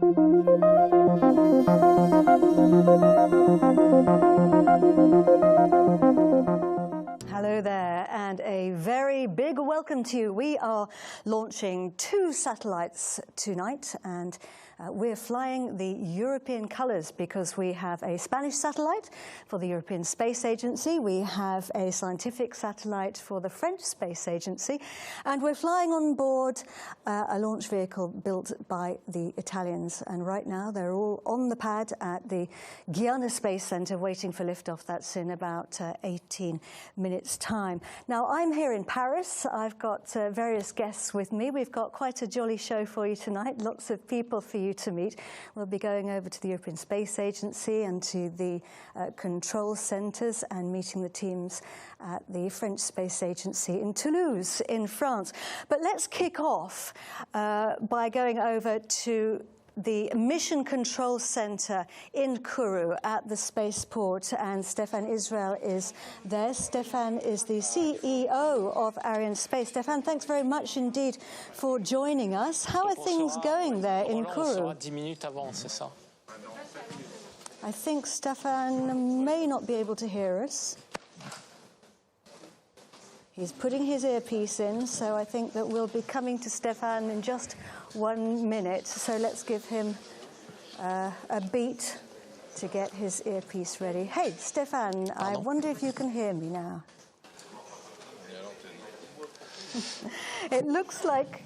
Hello there, and a very big welcome to you. We are launching 2 satellites tonight, and we're flying the European colours because we have a Spanish satellite for the European Space Agency, we have a scientific satellite for the French Space Agency, and we're flying on board a launch vehicle built by the Italians. And right now they're all on the pad at the Guiana Space Centre waiting for liftoff. That's in about 18 minutes' time. Now, I'm here in Paris. I've got various guests with me. We've got quite a jolly show for you tonight, lots of people for you to meet. We'll be going over to the European Space Agency and to the control centres and meeting the teams at the French Space Agency in Toulouse in France. But let's kick off by going over to the Mission Control Center in Kourou at the spaceport, and Stéphane Israël is there. Stéphane is the CEO of Arianespace. Stéphane, thanks very much indeed for joining us. How are things going there in Kourou? I think Stéphane may not be able to hear us. He's putting his earpiece in, so I think that we'll be coming to Stéphane in just 1 minute. So let's give him a beat to get his earpiece ready. Hey, Stéphane, I wonder if you can hear me now. It looks like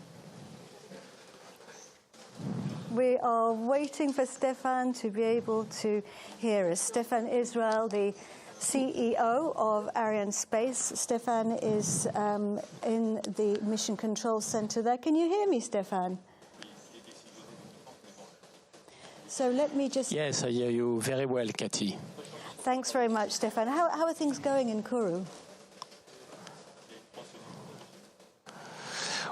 we are waiting for Stéphane to be able to hear us. Stéphane Israël, the CEO of Arianespace. Stéphane is in the Mission Control Center there. Can you hear me, Stéphane? So let me just... Yes, I hear you very well, Cathy. Thanks very much, Stéphane. How are things going in Kourou?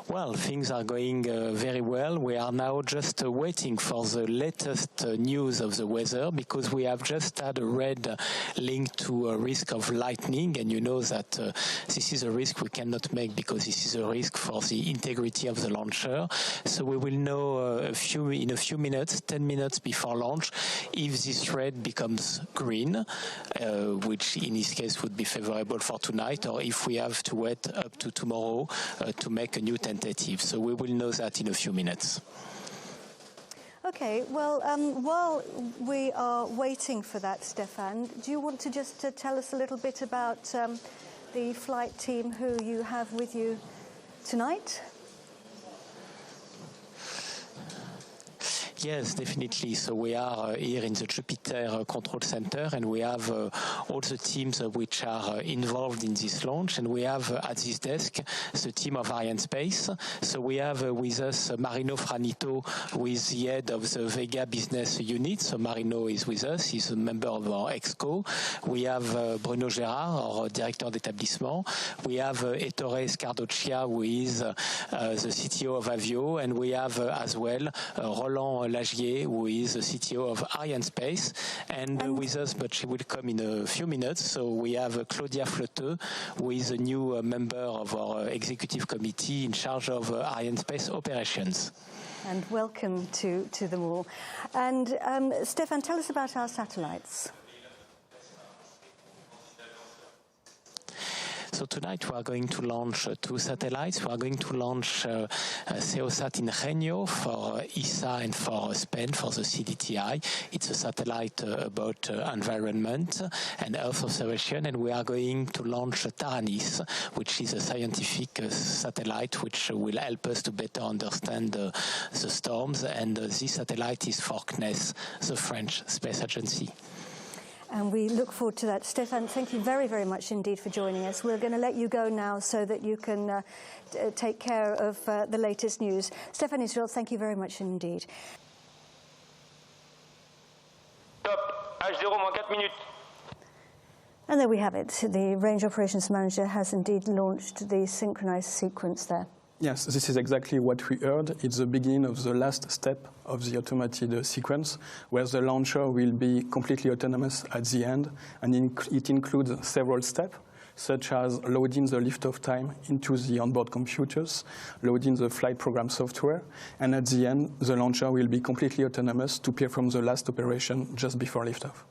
Well, things are going very well. We are now just waiting for the latest news of the weather, because we have just had a red link to a risk of lightning, and you know that this is a risk we cannot make because this is a risk for the integrity of the launcher. So we will know in a few minutes, 10 minutes before launch, if this red becomes green, which in this case would be favorable for tonight, or if we have to wait up to tomorrow to make a new tentative. So we will know that in a few minutes. Okay, well, while we are waiting for that, Stéphane, do you want to just tell us a little bit about the flight team who you have with you tonight? Yes, definitely. So we are here in the Jupiter Control Center, and we have all the teams which are involved in this launch. And we have at this desk the team of Arianespace. So we have with us Marino Franito, who is the head of the Vega business unit. So Marino is with us. He's a member of our EXCO. We have Bruno Gérard, our director d'établissement. We have Ettore Scardoccia, who is the CTO of AVUM. And we have as well Roland Lagier, who is the CTO of Arianespace, and with us, but she will come in a few minutes. So we have Claudia Flotteux, who is a new member of our executive committee in charge of Arianespace operations. And welcome to them all. And Stéphane, tell us about our satellites. So tonight we are going to launch 2 satellites. We are going to launch SEOSat-Ingenio for ESA and for Spain for the CDTI. It's a satellite about environment and Earth observation, and we are going to launch Taranis, which is a scientific satellite which will help us to better understand the storms. And this satellite is for CNES, the French Space Agency. And we look forward to that. Stéphane, thank you very, very much indeed for joining us. We're going to let you go now so that you can take care of the latest news. Stéphane Israël, thank you very much indeed. Top, H0-4 minutes. And there we have it. The Range Operations Manager has indeed launched the synchronized sequence there. Yes, this is exactly what we heard. It's the beginning of the last step of the automated sequence, where the launcher will be completely autonomous at the end, and it includes several steps. such as loading the liftoff time into the onboard computers, loading the flight program software, and at the end, the launcher will be completely autonomous to perform the last operation just before liftoff.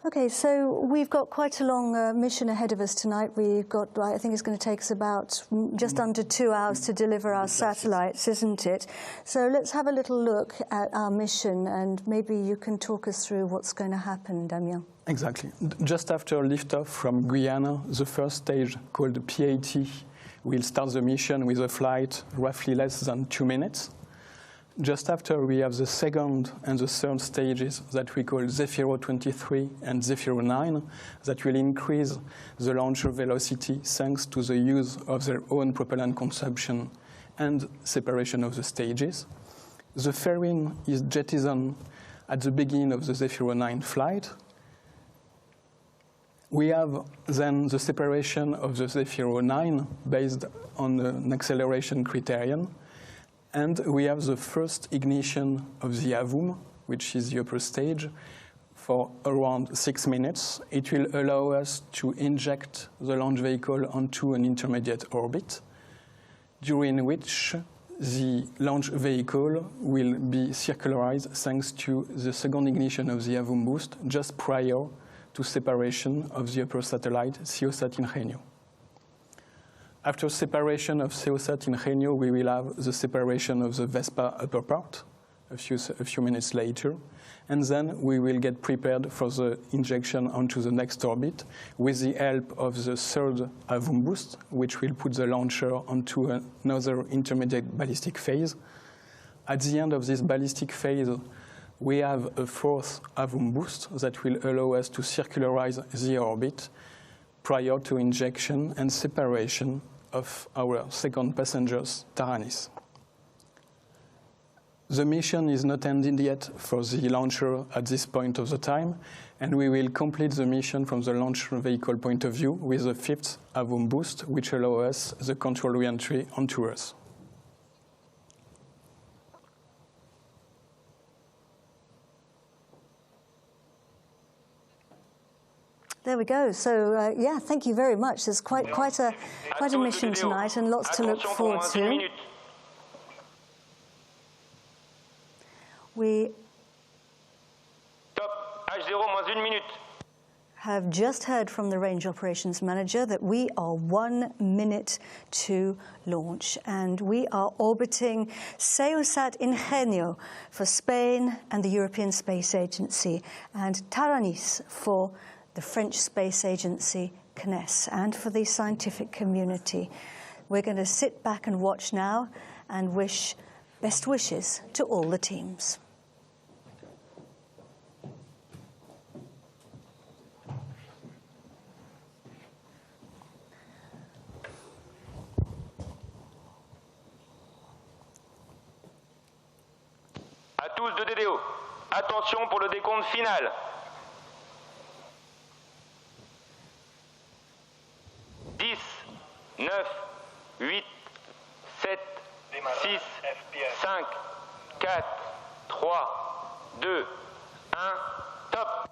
Okay, so we've got quite a long mission ahead of us tonight. We've got, I think it's going to take us about just under 2 hours to deliver our satellites, isn't it? So let's have a little look at our mission, and maybe you can talk us through what's going to happen, Damien. Exactly. Just after liftoff from Guiana, the first stage, called PAT, will start the mission with a flight roughly less than 2 minutes. Just after, we have the second and the third stages that we call Zefiro 23 and Zefiro 9 that will increase the launcher velocity thanks to the use of their own propellant consumption and separation of the stages. The fairing is jettisoned at the beginning of the Zefiro 9 flight. We have then the separation of the Zefiro 9 based on an acceleration criterion. And we have the first ignition of the AVUM, which is the upper stage, for around 6 minutes. It will allow us to inject the launch vehicle onto an intermediate orbit, during which the launch vehicle will be circularized thanks to the second ignition of the AVUM boost just prior to separation of the upper satellite, SEOSat-Ingenio. After separation of SEOSat-Ingenio, we will have the separation of the VESPA Upper part a few minutes later, and then we will get prepared for the injection onto the next orbit with the help of the third AVUM boost, which will put the launcher onto another intermediate ballistic phase. At the end of this ballistic phase, we have a fourth AVUM boost that will allow us to circularize the orbit prior to injection and separation of our second passengers, Taranis. The mission is not ended yet for the launcher at this point of the time, and we will complete the mission from the launch vehicle point of view with the fifth AVUM boost, which allows us the control re-entry onto Earth. There we go. So, yeah, thank you very much. There's quite a mission tonight and lots to look forward to. We have just heard from the Range Operations Manager that we are 1 minute to launch, and we are orbiting SEOSat-Ingenio for Spain and the European Space Agency, and Taranis for the French Space Agency, CNES, and for the scientific community. We're going to sit back and watch now and wish best wishes to all the teams. À tous de DDO, attention pour le décompte final. 10, 9, 8, 7, 6, 5, 4, 3, 2, 1, top.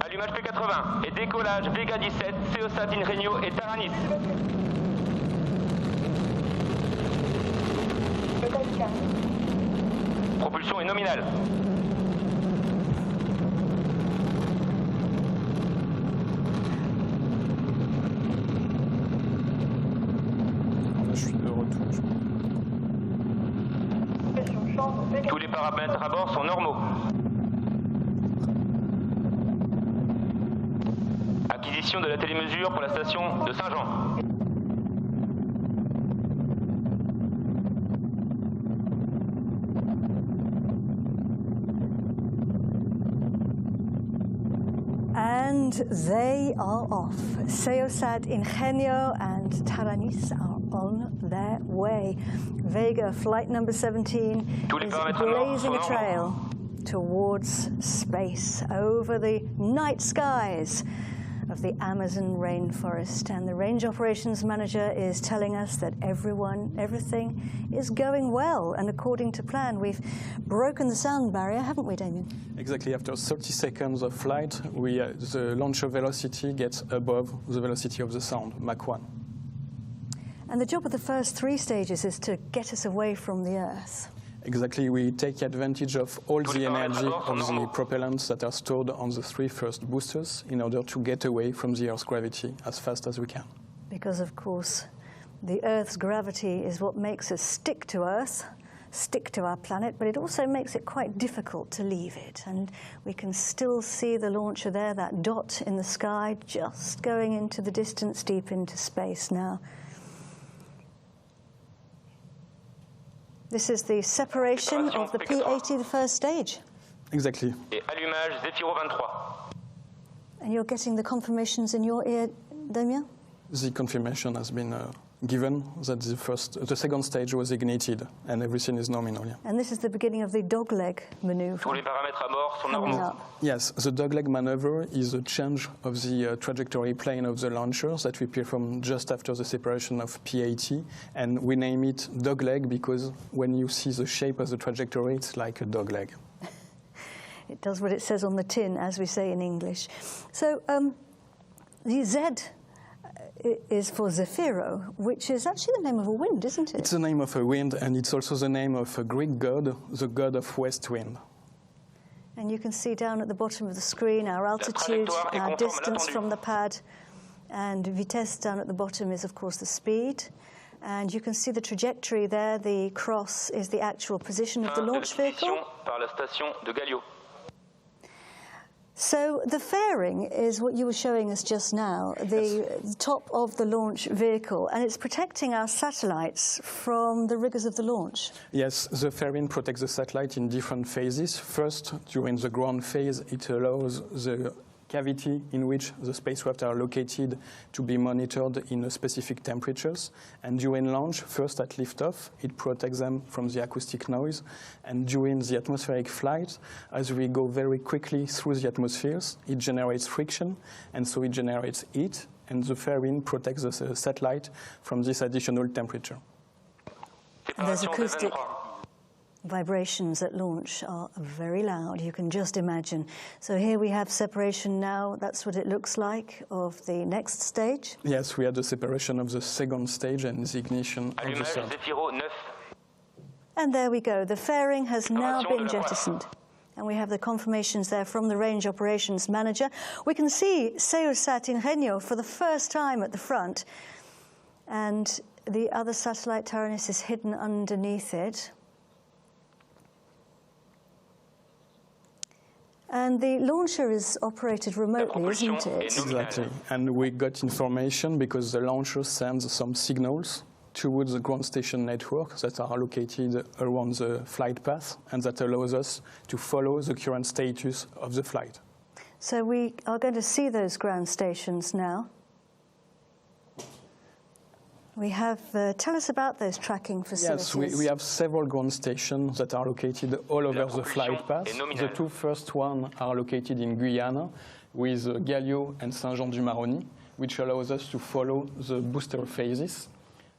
Allumage P80 et décollage Vega 17, SEOSat-Ingenio et Taranis. Propulsion est nominale. Je suis de retour. Tous les paramètres à bord sont normaux. Acquisition de la télémesure pour la station de Saint-Jean. And they are off. SEOSat-Ingenio and Taranis are on their way. Vega, flight number 17, is blazing a trail towards space over the night skies of the Amazon rainforest. And the range operations manager is telling us that everything is going well. And according to plan, we've broken the sound barrier, haven't we, Damien? Exactly. After 30 seconds of flight, the launcher velocity gets above the velocity of the sound, Mach 1. And the job of the first 3 stages is to get us away from the Earth. Exactly. We take advantage of all the energy of the propellants that are stored on the 3 first boosters in order to get away from the Earth's gravity as fast as we can. Because, of course, the Earth's gravity is what makes us stick to Earth, stick to our planet, but it also makes it quite difficult to leave it. And we can still see the launcher there, that dot in the sky, just going into the distance, deep into space now. This is the separation of the P-80, the first stage. Exactly. Et allumage Zefiro 23. And you're getting the confirmations in your ear, Damien? The confirmation has been given that the second stage was ignited and everything is nominal. Yeah. And this is the beginning of the dogleg maneuver. Tous les paramètres à bord sont Coming normaux. up. Yes, the dogleg maneuver is a change of the trajectory plane of the launchers that we perform just after the separation of P-80, and we name it dogleg because when you see the shape of the trajectory, it's like a dogleg. It does what it says on the tin, as we say in English. So the Z is for Zefiro, which is actually the name of a wind, isn't it? It's the name of a wind, and it's also the name of a Greek god, the god of west wind. And you can see down at the bottom of the screen our altitude, our distance from the pad, and vitesse down at the bottom is, of course, the speed. And you can see the trajectory there. The cross is the actual position of the launch vehicle. Par la station de Galliot. So the fairing is what you were showing us just now, the top of the launch vehicle, and it's protecting our satellites from the rigors of the launch. Yes, the fairing protects the satellite in different phases. First, during the ground phase, it allows the cavity in which the spacecraft are located to be monitored in specific temperatures. And during launch, first at liftoff, it protects them from the acoustic noise. And during the atmospheric flight, as we go very quickly through the atmospheres, it generates friction, and so it generates heat, and the fairing protects the satellite from this additional temperature. And those acoustic vibrations at launch are very loud, you can just imagine. So here we have separation now, that's what it looks like, of the next stage. Yes, we had the separation of the second stage and the ignition of the Allumage third. Zefiro 9. And there we go, the fairing has now been jettisoned. And we have the confirmations there from the range operations manager. We can see SEOSat-Ingenio for the first time at the front. And the other satellite, Taranis, is hidden underneath it. And the launcher is operated remotely, isn't it? Exactly. And we got information because the launcher sends some signals towards the ground station network that are located around the flight path, and that allows us to follow the current status of the flight. So we are going to see those ground stations now. We have, tell us about those tracking facilities. Yes, we have several ground stations that are located all over the flight path. The 2 first ones are located in Guiana with Galliot and Saint-Jean-du-Maroni, which allows us to follow the booster phases.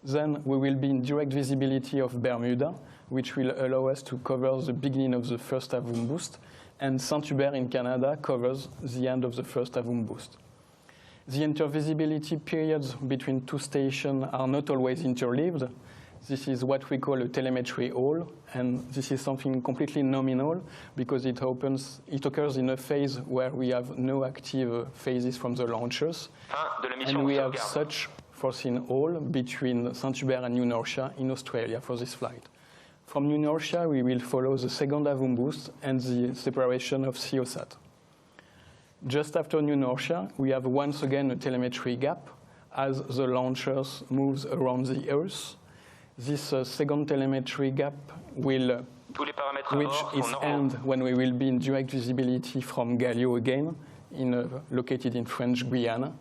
Then we will be in direct visibility of Bermuda, which will allow us to cover the beginning of the first AVUM boost, and Saint-Hubert in Canada covers the end of the first AVUM boost. The intervisibility periods between 2 stations are not always interleaved. This is what we call a telemetry hole, and this is something completely nominal because it occurs in a phase where we have no active phases from the launchers, and we have such foreseen hole between Saint-Hubert and Norcia in Australia for this flight. From Norcia, we will follow the second AVUM boost and the separation of SEOSat. Just after Norcia, we have once again a telemetry gap as the launchers moves around the Earth. This second telemetry gap will reach its end when we will be in direct visibility from Galliot again, located in French Guiana.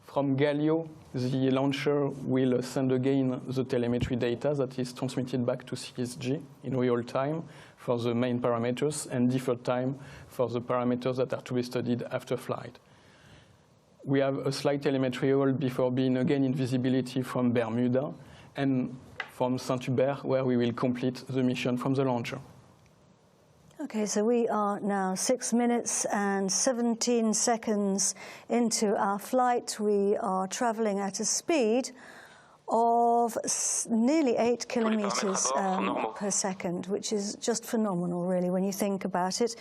From Galliot, the launcher will send again the telemetry data that is transmitted back to CSG in real time for the main parameters and deferred time for the parameters that are to be studied after flight. we have a slight telemetry hole before being again in visibility from Bermuda and from Saint-Hubert, where we will complete the mission from the launcher. Okay, so we are now 6 minutes and 17 seconds into our flight. We are traveling at a speed of nearly 8 kilometers per second, which is just phenomenal, really, when you think about it.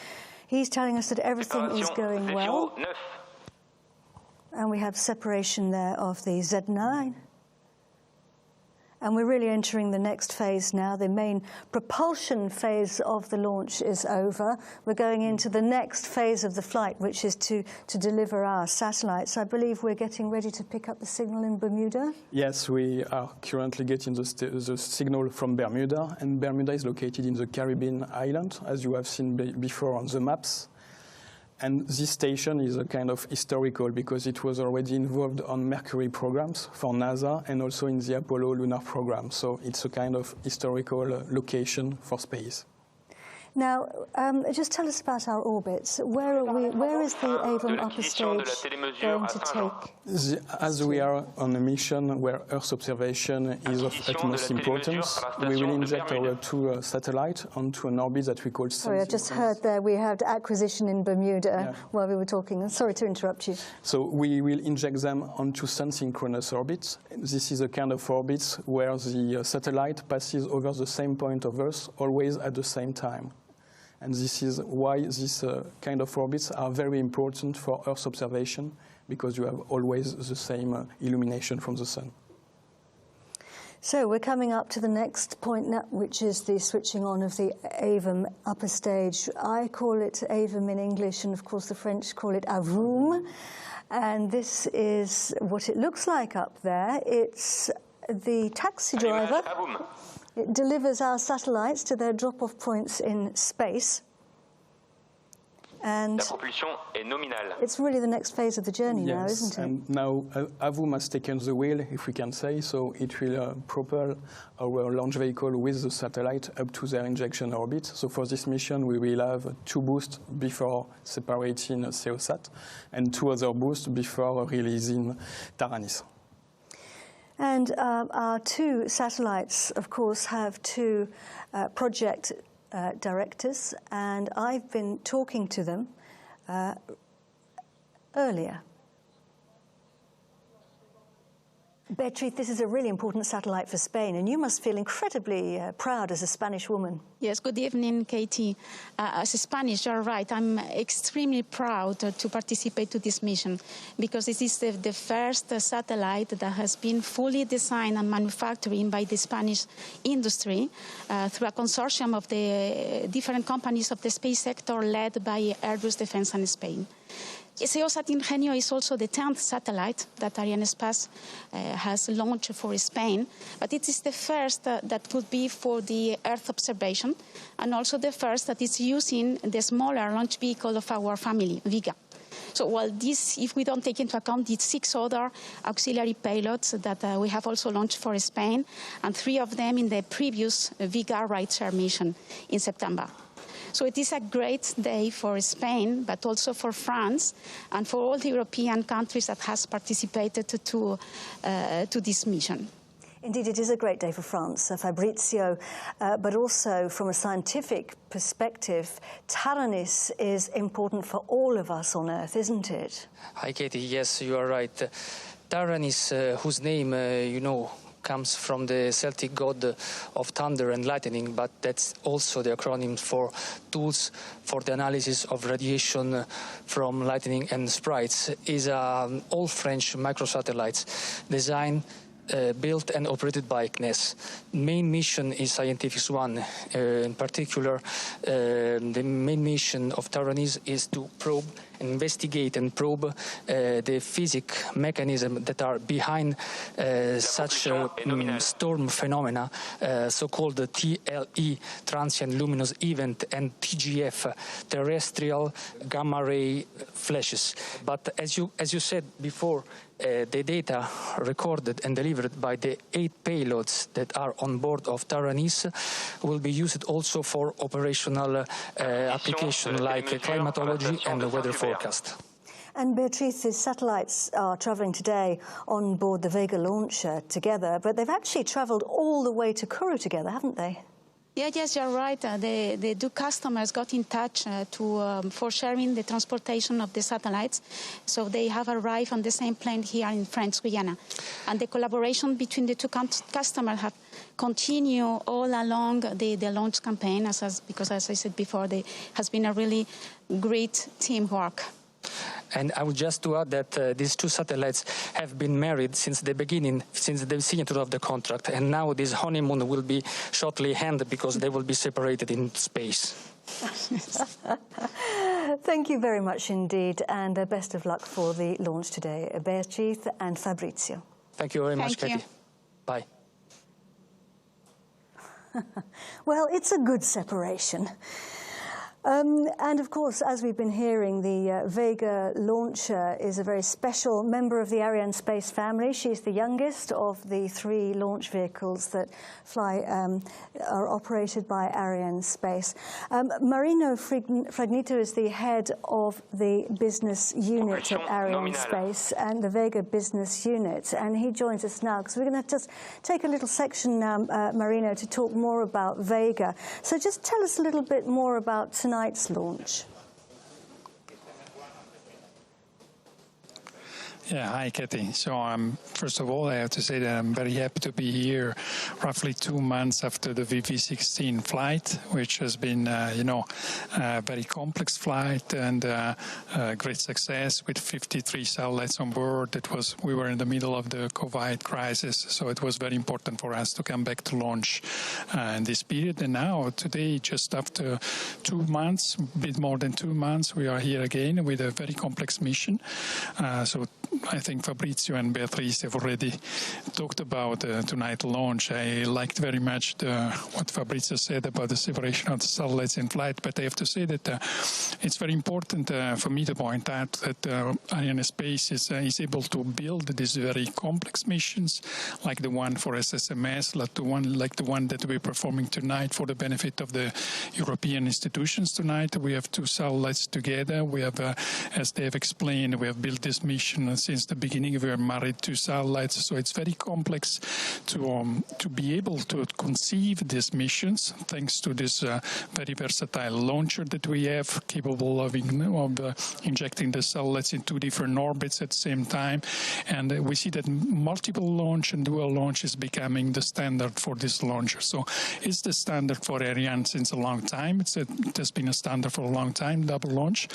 He's telling us that everything is going well. And we have separation there of the Z9. And we're really entering the next phase now. The main propulsion phase of the launch is over. We're going into the next phase of the flight, which is to deliver our satellites. I believe we're getting ready to pick up the signal in Bermuda. Yes, we are currently getting the signal from Bermuda. And Bermuda is located in the Caribbean island, as you have seen before on the maps. And this station is a kind of historical because it was already involved on Mercury programs for NASA and also in the Apollo lunar program. So it's a kind of historical location for space. Now, just tell us about our orbits. Where are we? Where is the AVUM upper stage going to take? As we are on a mission where Earth observation is of utmost importance, we will inject our 2 satellites onto an orbit that we call... Sorry, I just heard there we had acquisition in Bermuda while we were talking. Sorry to interrupt you. So we will inject them onto sun-synchronous orbits. This is a kind of orbits where the satellite passes over the same point of Earth, always at the same time. And this is why these kind of orbits are very important for Earth observation, because you have always the same illumination from the sun. So we're coming up to the next point now, which is the switching on of the AVUM upper stage. I call it AVUM in English, and of course the French call it AVUM. And this is what it looks like up there. It's the taxi driver. It delivers our satellites to their drop-off points in space. And La propulsion est nominale. It's really the next phase of the journey now, isn't it? And now AVUM has taken the wheel, if we can say, so it will propel our launch vehicle with the satellite up to their injection orbit. So for this mission, we will have 2 boosts before separating SEOSat and 2 other boosts before releasing Taranis. And our 2 satellites, of course, have 2 project directors, and I've been talking to them earlier. Beatriz, this is a really important satellite for Spain, and you must feel incredibly proud as a Spanish woman. Yes, good evening, Katie. As a Spanish, you're right. I'm extremely proud to participate to this mission because this is the first satellite that has been fully designed and manufactured by the Spanish industry through a consortium of the different companies of the space sector led by Airbus Defense and Space. SEOSat-Ingenio is also the 10th satellite that Arianespace has launched for Spain, but it is the first that could be for the Earth observation, and also the first that is using the smaller launch vehicle of our family, Vega. So while this, if we don't take into account the 6 other auxiliary payloads that we have also launched for Spain, and 3 of them in the previous Vega right-share mission in September. So it is a great day for Spain, but also for France and for all the European countries that has participated to this mission. Indeed, it is a great day for France, Fabrizio, but also from a scientific perspective, Taranis is important for all of us on Earth, isn't it? Hi, Katie. Yes, you are right. Taranis, whose name, you know, comes from the Celtic god of thunder and lightning, but that's also the acronym for tools for the analysis of radiation from lightning and sprites, is all French microsatellites designed, built and operated by CNES. Main mission is scientific one. In particular, the main mission of Taranis is to probe, investigate and probe the physics mechanism that are behind such storm phenomena, so-called TLE, transient luminous event, and TGF, terrestrial gamma ray flashes. But as you said before, the data recorded and delivered by the 8 payloads that are on board of Taranis will be used also for operational application like climatology and weather forecast. And Beatriz, the satellites are travelling today on board the Vega launcher together, but they've actually travelled all the way to Kourou together, haven't they? Yeah, yes, you're right. The two customers got in touch for sharing the transportation of the satellites. So they have arrived on the same plane here in French Guiana. And the collaboration between the two customers have continued all along the launch campaign, because as I said before, there has been a really great teamwork. And I would just to add that these two satellites have been married since the beginning, since the signature of the contract, and now this honeymoon will be shortly ended because they will be separated in space. Thank you very much indeed, and best of luck for the launch today, Beatriz and Fabrizio. Thank you very much, Thank you. Katie. Bye. Well, it's a good separation. And of course, as we've been hearing, the Vega launcher is a very special member of the Arianespace family. She's the youngest of the 3 launch vehicles that are operated by Arianespace. Marino Fragnito is the head of the business unit at Arianespace and the Vega business unit, and he joins us now because we're going to just take a little section now, Marino, to talk more about Vega. So just tell us a little bit more about tonight's launch. Yeah, hi, Katie. So first of all, I have to say that I'm very happy to be here roughly 2 months after the VV16 flight, which has been, a very complex flight and a great success with 53 satellites on board. We were in the middle of the COVID crisis, so it was very important for us to come back to launch in this period. And now, today, just after 2 months, a bit more than 2 months, we are here again with a very complex mission. So I think Fabrizio and Beatriz have already talked about tonight's launch. I liked very much what Fabrizio said about the separation of the satellites in flight, but I have to say that it's very important for me to point out that Arianespace is able to build these very complex missions, like the one for SSMS, like the one that we're performing tonight for the benefit of the European institutions tonight. We have 2 satellites together. We have, as they have explained, we have built this mission since the beginning. We are married to satellites, so it's very complex to be able to conceive these missions thanks to this very versatile launcher that we have, capable of injecting the satellites in 2 different orbits at the same time. And we see that multiple launch and dual launch is becoming the standard for this launcher. So it's the standard for Ariane since a long time. It has been a standard for a long time, double launch.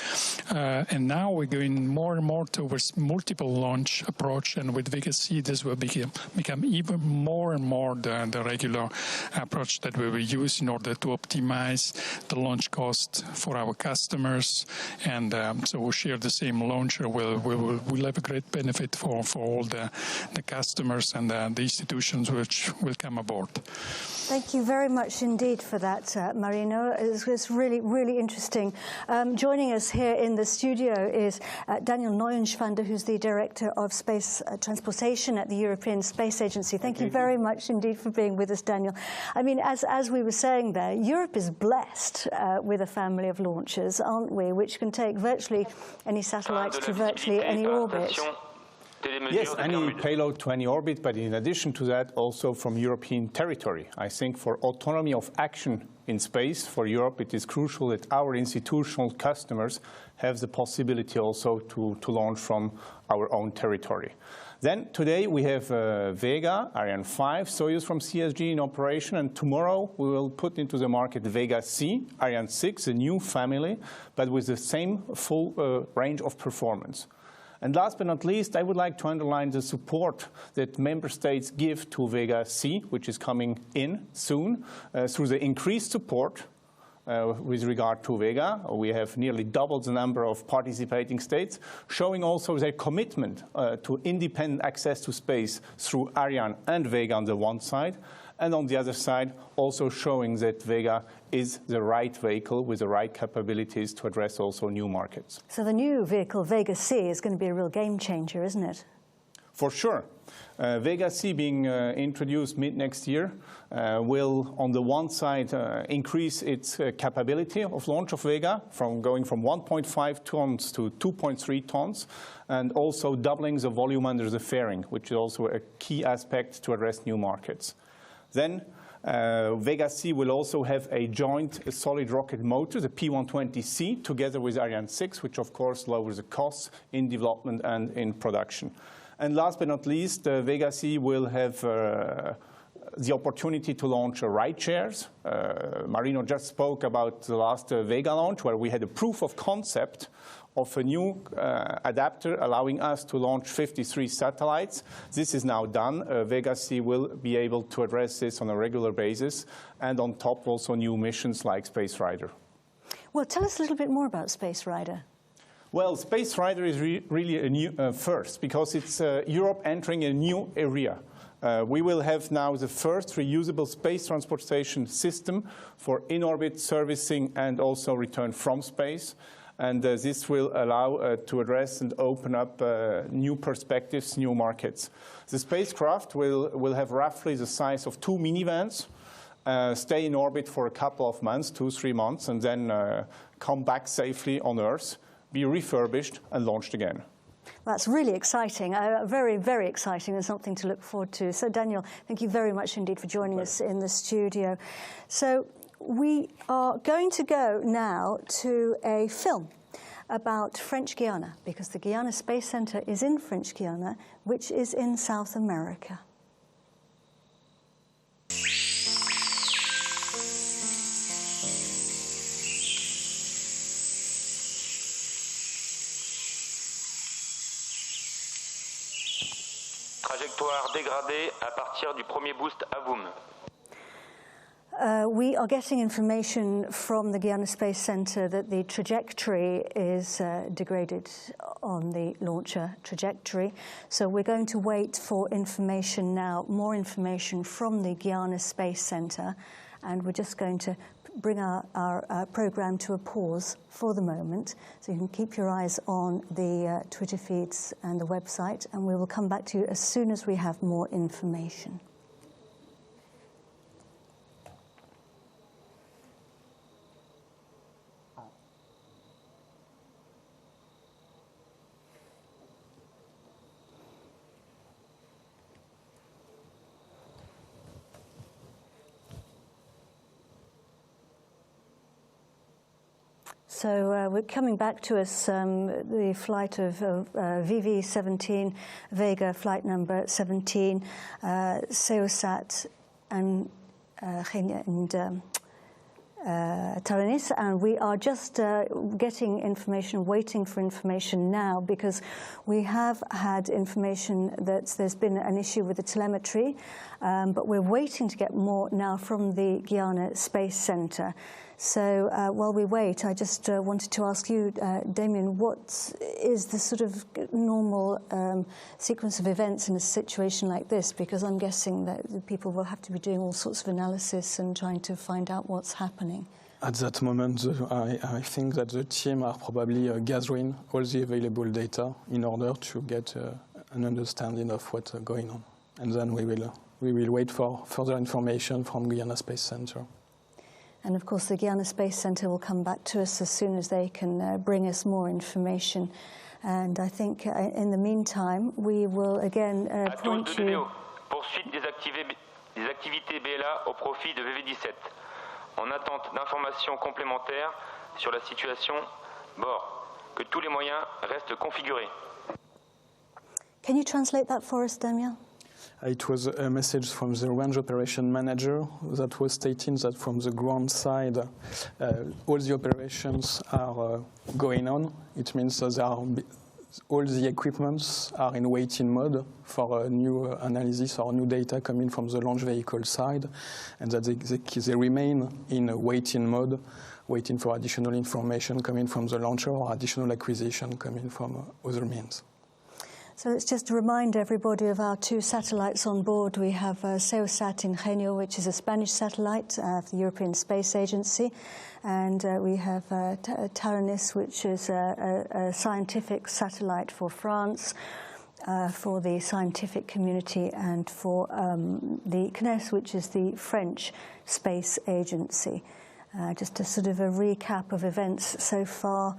And now we're going more and more towards multiple launch approach, and with Vega C this will become even more and more the regular approach that we will use in order to optimize the launch cost for our customers. And so we'll share the same launcher. We'll have a great benefit for all the customers and the institutions which will come aboard. Thank you very much indeed for that, Marino. It was really, really interesting. Joining us here in the studio is Daniel Neuenschwander, who's the Director of Space Transportation at the European Space Agency. Thank you very much indeed for being with us, Daniel. I mean, as we were saying there, Europe is blessed with a family of launchers, aren't we, which can take virtually any satellites to virtually any orbit. Yes, any payload to any orbit, but in addition to that, also from European territory. I think for autonomy of action in space, for Europe, it is crucial that our institutional customers have the possibility also to launch from our own territory. Then today we have Vega, Ariane 5, Soyuz from CSG in operation, and tomorrow we will put into the market Vega C, Ariane 6, a new family, but with the same full range of performance. And last but not least, I would like to underline the support that member states give to Vega C, which is coming in soon, through the increased support with regard to Vega. We have nearly doubled the number of participating states, showing also their commitment to independent access to space through Ariane and Vega on the one side, and on the other side, also showing that Vega is the right vehicle with the right capabilities to address also new markets. So the new vehicle, Vega C, is going to be a real game changer, isn't it? For sure. Vega C being introduced mid-next year will, on the one side, increase its capability of launch of Vega, from going from 1.5 tons to 2.3 tons, and also doubling the volume under the fairing, which is also a key aspect to address new markets. Then Vega C will also have a joint solid rocket motor, the P120C, together with Ariane 6, which of course lowers the costs in development and in production. And last but not least, Vega C will have the opportunity to launch ride shares. Marino just spoke about the last Vega launch, where we had a proof of concept of a new adapter allowing us to launch 53 satellites. This is now done. Vega C will be able to address this on a regular basis, and on top also new missions like Space Rider. Well, tell us a little bit more about Space Rider. Well, Space Rider is really a new first, because it's Europe entering a new area. We will have now the first reusable space transportation system for in-orbit servicing and also return from space. And this will allow to address and open up new perspectives, new markets. The spacecraft will have roughly the size of 2 minivans, stay in orbit for a couple of months, 2-3 months, and then come back safely on Earth, be refurbished and launched again. That's really exciting, very, very exciting, and something to look forward to. So Daniel, thank you very much indeed for joining us in the studio. So we are going to go now to a film about French Guiana, because the Guiana Space Center is in French Guiana, which is in South America. Trajectoire dégradée à partir du premier boost AVUM. We are getting information from the Guiana Space Center that the trajectory is degraded on the launcher trajectory. So we're going to wait for information now, more information from the Guiana Space Center, and we're just going to bring our program to a pause for the moment. So you can keep your eyes on the Twitter feeds and the website, and we will come back to you as soon as we have more information. So we're coming back to us, the flight of VV17 Vega, flight number 17, SEOSat-Ingenio and Taranis, and we are just getting information, waiting for information now, because we have had information that there's been an issue with the telemetry, but we're waiting to get more now from the Guiana Space Center. So while we wait, I just wanted to ask you, Damien, what is the sort of normal sequence of events in a situation like this? Because I'm guessing that the people will have to be doing all sorts of analysis and trying to find out what's happening. At that moment, I think that the team are probably gathering all the available data in order to get an understanding of what's going on. And then we will wait for further information from Guiana Space Center. And of course, the Guiana Space Center will come back to us as soon as they can bring us more information. And I think in the meantime, we will again point you... Poursuite des activités BLA au profit de VV17. En attente d'informations complémentaires sur la situation bord. Que tous les moyens restent configurés. Can you translate that for us, Damien? It was a message from the range operation manager that was stating that from the ground side, all the operations are going on. It means that all the equipments are in waiting mode for a new analysis or new data coming from the launch vehicle side, and that they remain in a waiting mode, waiting for additional information coming from the launcher or additional acquisition coming from other means. So let's just remind everybody of our two satellites on board. We have SEOSat-Ingenio, which is a Spanish satellite of the European Space Agency, and we have Taranis, which is a scientific satellite for France. for the scientific community and for the CNES, which is the French space agency. Just a sort of a recap of events so far.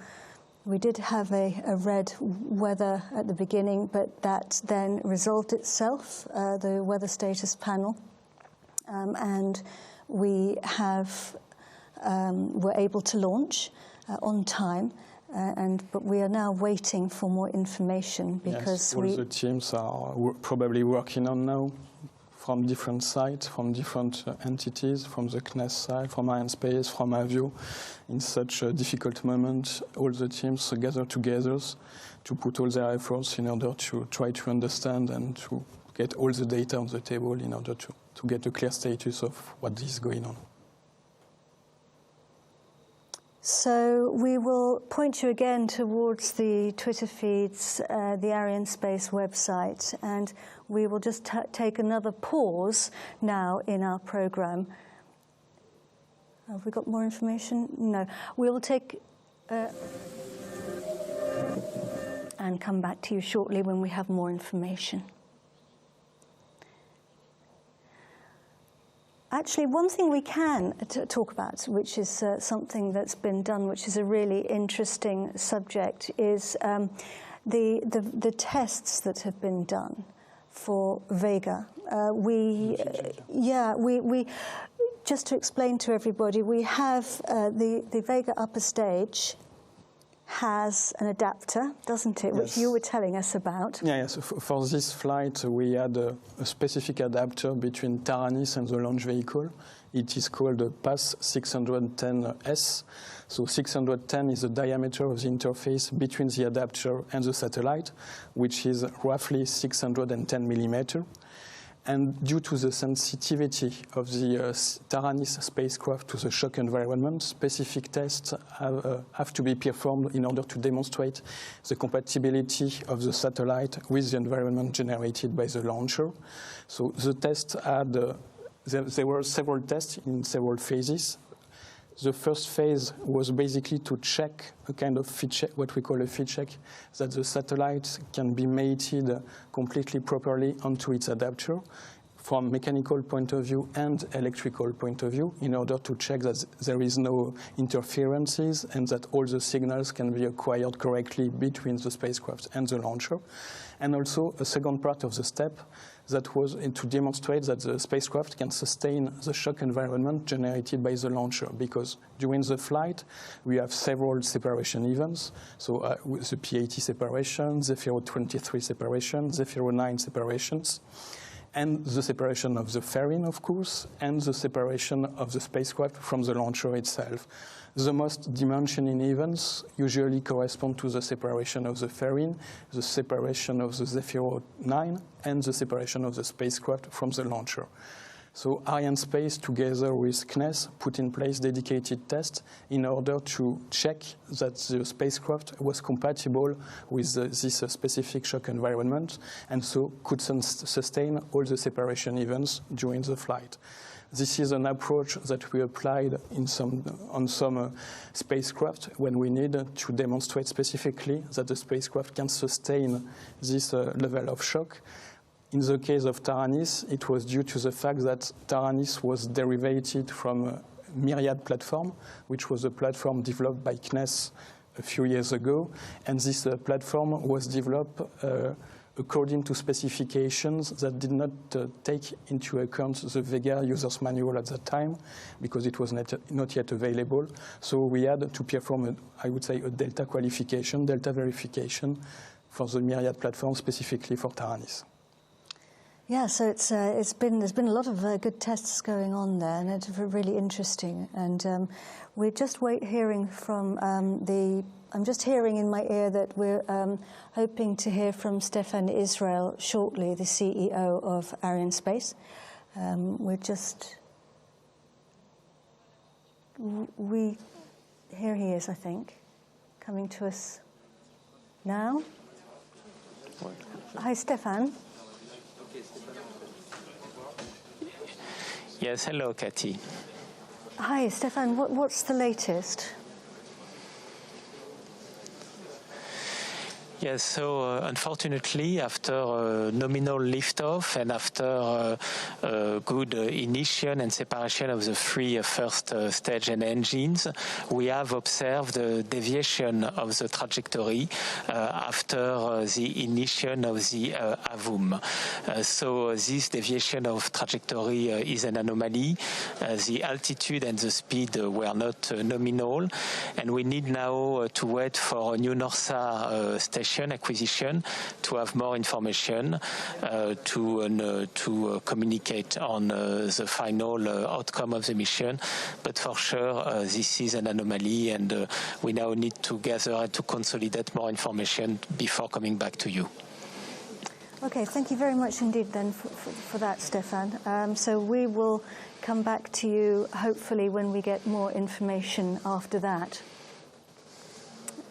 We did have a red weather at the beginning, but that then resolved itself, the weather status panel, and we were able to launch on time. But we are now waiting for more information because all the teams are probably working on now from different sites, from different entities, from the CNES side, from Arianespace, from AVUM. In such a difficult moment, all the teams gather together to put all their efforts in order to try to understand and to get all the data on the table in order to get a clear status of what is going on. So we will point you again towards the Twitter feeds, the Arianespace website, and we will just take another pause now in our program. Have we got more information? No. We will take and come back to you shortly when we have more information. Actually, one thing we can talk about, which is something that's been done, which is a really interesting subject, is the tests that have been done for Vega. We just to explain to everybody, we have the Vega upper stage has an adapter, doesn't it, which you were telling us about. Yes. For this flight, we had a specific adapter between Taranis and the launch vehicle. It is called a PASS 610S. So 610 is the diameter of the interface between the adapter and the satellite, which is roughly 610 millimeters. And due to the sensitivity of the Taranis spacecraft to the shock environment, specific tests have to be performed in order to demonstrate the compatibility of the satellite with the environment generated by the launcher. So the test there were several tests in several phases. The first phase was basically to check a kind of fit check, what we call a fit check, that the satellite can be mated completely properly onto its adapter from mechanical point of view and electrical point of view in order to check that there is no interferences and that all the signals can be acquired correctly between the spacecraft and the launcher. And also a second part of the step that was to demonstrate that the spacecraft can sustain the shock environment generated by the launcher, because during the flight we have several separation events. So the P80 separation, Zephyr 23 separation, Zephyr 9 separations, and the separation of the fairing, of course, and the separation of the spacecraft from the launcher itself. The most dimensioning events usually correspond to the separation of the fairing, the separation of the Zephyr 9, and the separation of the spacecraft from the launcher. So Arianespace, together with CNES, put in place dedicated tests in order to check that the spacecraft was compatible with this specific shock environment, and so could sustain all the separation events during the flight. This is an approach that we applied on some spacecraft when we need to demonstrate specifically that the spacecraft can sustain this level of shock. In the case of Taranis, it was due to the fact that Taranis was derived from a Myriad platform, which was a platform developed by CNES a few years ago. And this platform was developed according to specifications that did not take into account the Vega user's manual at that time, because it was not yet available. So we had to perform, I would say, a delta qualification, delta verification for the Myriad platform specifically for Taranis. Yeah, so there's been a lot of good tests going on there, and it's really interesting. And we're just hearing from I'm just hearing in my ear that we're hoping to hear from Stefan Israel shortly, the CEO of Arianespace. Here he is, I think, coming to us now. Hi, Stefan. Yes, hello, Cathy. Hi, Stefan. What's the latest? Yes, so unfortunately, after nominal liftoff and after good ignition and separation of the three first stage and engines, we have observed a deviation of the trajectory after the ignition of the AVUM. So this deviation of trajectory is an anomaly. The altitude and the speed were not nominal, and we need now to wait for a new Norcia station acquisition to have more information to communicate on the final outcome of the mission. But for sure, this is an anomaly, and we now need to gather and to consolidate more information before coming back to you. Okay, thank you very much indeed then for that, Stefan. So we will come back to you hopefully when we get more information after that.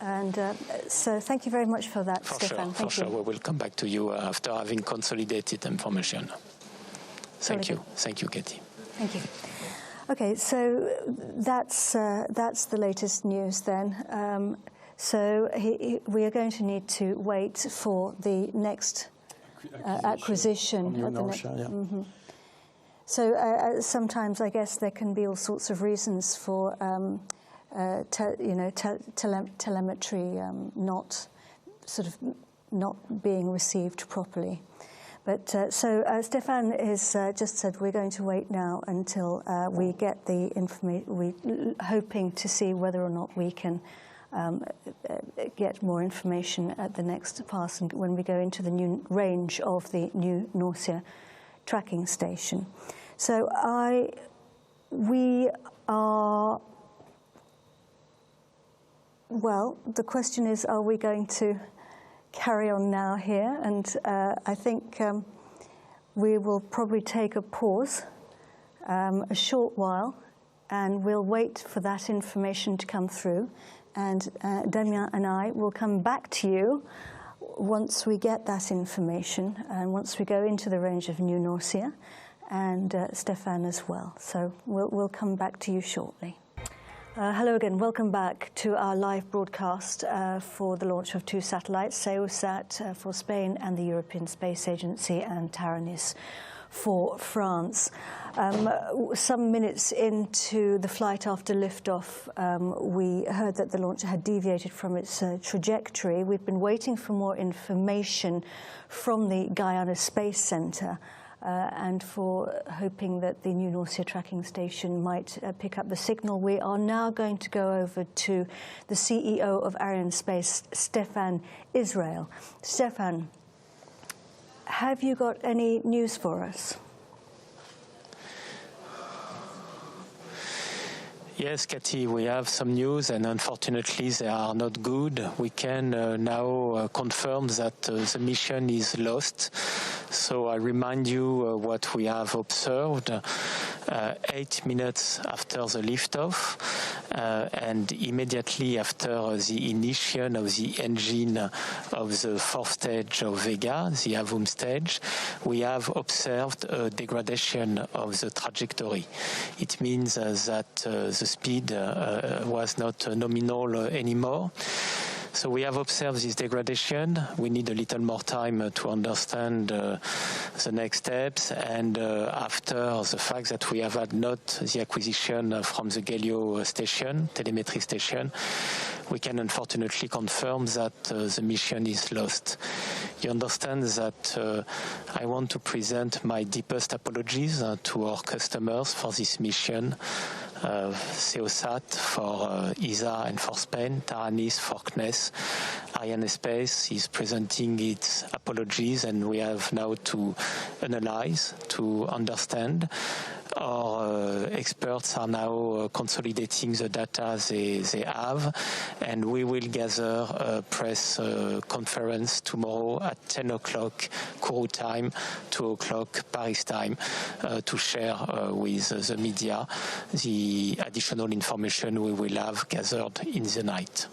And so thank you very much for that, Stefan. For sure, we will come back to you after having consolidated information. Thank you. Thank you, Katie. Thank you. Okay, so that's the latest news then. So we are going to need to wait for the next acquisition. So sometimes I guess there can be all sorts of reasons for telemetry not being received properly. But so Stefan has just said we're going to wait now until we get the information. We're hoping to see whether or not we can get more information at the next pass and when we go into the new range of the new Norcia tracking station. So we are. Well, the question is, are we going to carry on now here? And I think we will probably take a pause, a short while, and we'll wait for that information to come through. And Damien and I will come back to you once we get that information and once we go into the range of New Norcia, and Stefan as well. So we'll come back to you shortly. Hello again, welcome back to our live broadcast for the launch of two satellites, SEOSat for Spain and the European Space Agency, and Taranis for France. Some minutes into the flight after liftoff, we heard that the launcher had deviated from its trajectory. We've been waiting for more information from the Guiana Space Centre and for hoping that the new Norcia tracking station might pick up the signal. We are now going to go over to the CEO of Arianespace, Stefan Israel. Stefan, have you got any news for us? Yes, Cathy, we have some news, and unfortunately they are not good. We can now confirm that the mission is lost. So I remind you what we have observed 8 minutes after the liftoff and immediately after the ignition of the engine of the fourth stage of Vega, the AVUM stage, we have observed a degradation of the trajectory. It means that the speed was not nominal anymore. So we have observed this degradation. We need a little more time to understand the next steps. And after the fact that we have had not the acquisition from the Galileo station, telemetry station, we can unfortunately confirm that the mission is lost. You understand that I want to present my deepest apologies to our customers for this mission. SEOSat for ESA and for Spain, Taranis for CNES. Arianespace is presenting its apologies, and we have now to analyze, to understand. Our experts are now consolidating the data they have, and we will gather a press conference tomorrow at 10 o'clock Kourou time, 2 o'clock Paris time, to share with the media the additional information we will have gathered in the night.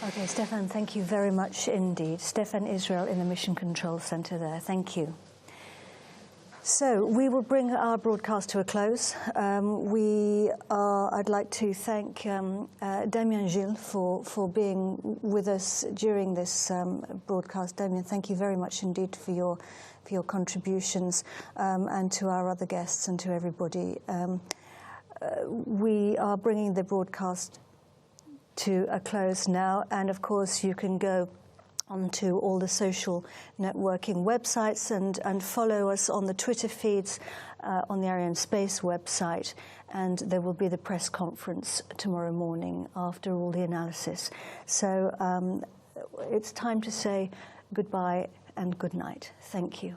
Okay, Stefan, thank you very much indeed. Stefan Israel in the Mission Control Center there. Thank you. So we will bring our broadcast to a close. I'd like to thank Damien Gilles for being with us during this broadcast. Damien, thank you very much indeed for your contributions, and to our other guests and to everybody. We are bringing the broadcast to a close now, and of course you can go onto all the social networking websites and follow us on the Twitter feeds, on the Arianespace website, and there will be the press conference tomorrow morning after all the analysis. So it's time to say goodbye and good night. Thank you.